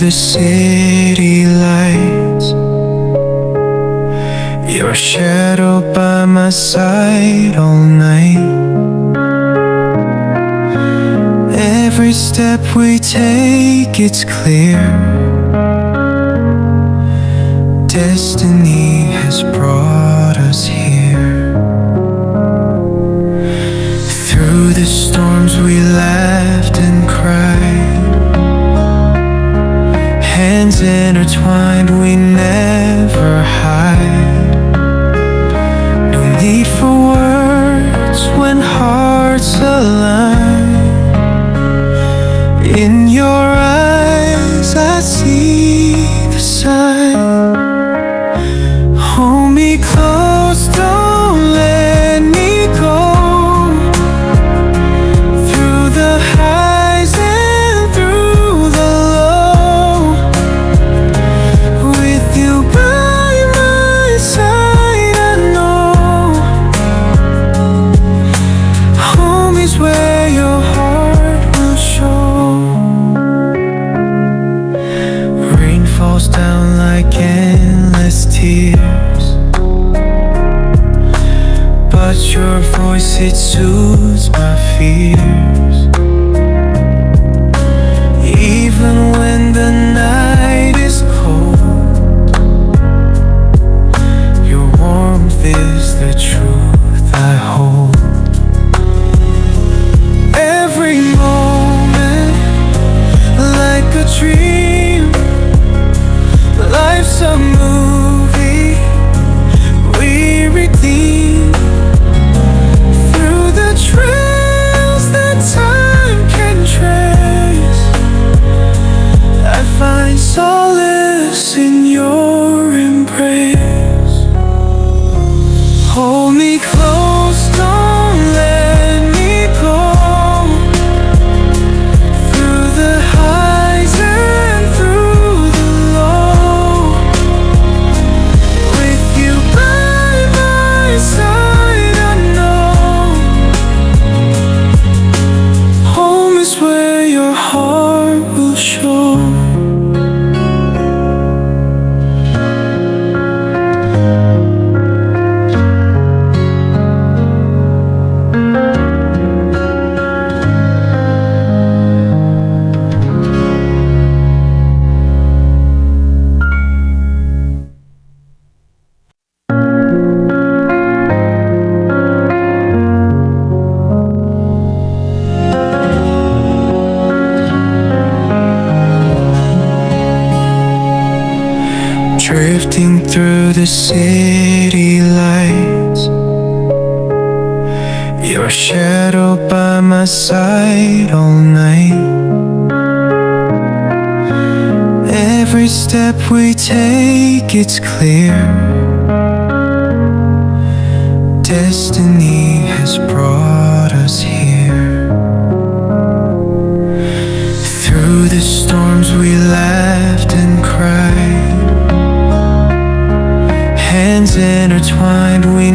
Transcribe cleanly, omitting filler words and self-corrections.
the city lights, your shadow by my side all night. Every step we take, it's clear. Destiny has brought us here. Through the storms we laughed and cried, hands intertwined, we never hide. No need for words when hearts align. In your eyes I see the sign. Hold me close, don't let me go. Through the highs and through the low, with you by my side, I know home is where your heart will show. Rain falls down like endless tears, but your voice, it soothes my fears. Even when the night is cold, your warmth is the truth I hold. Every moment like a dream, life's a movie we redeem. Through the trails that time can trace, I find solace in your embrace. Hold me close, don't let me go. Through the highs and through the low, with you by my side, I know home is where your heart will show. Drifting through the city lights, your shadow by my side all night. Every step we take, it's clear. Destiny has brought us here. Through the storms we laughed and cried, hands intertwined, we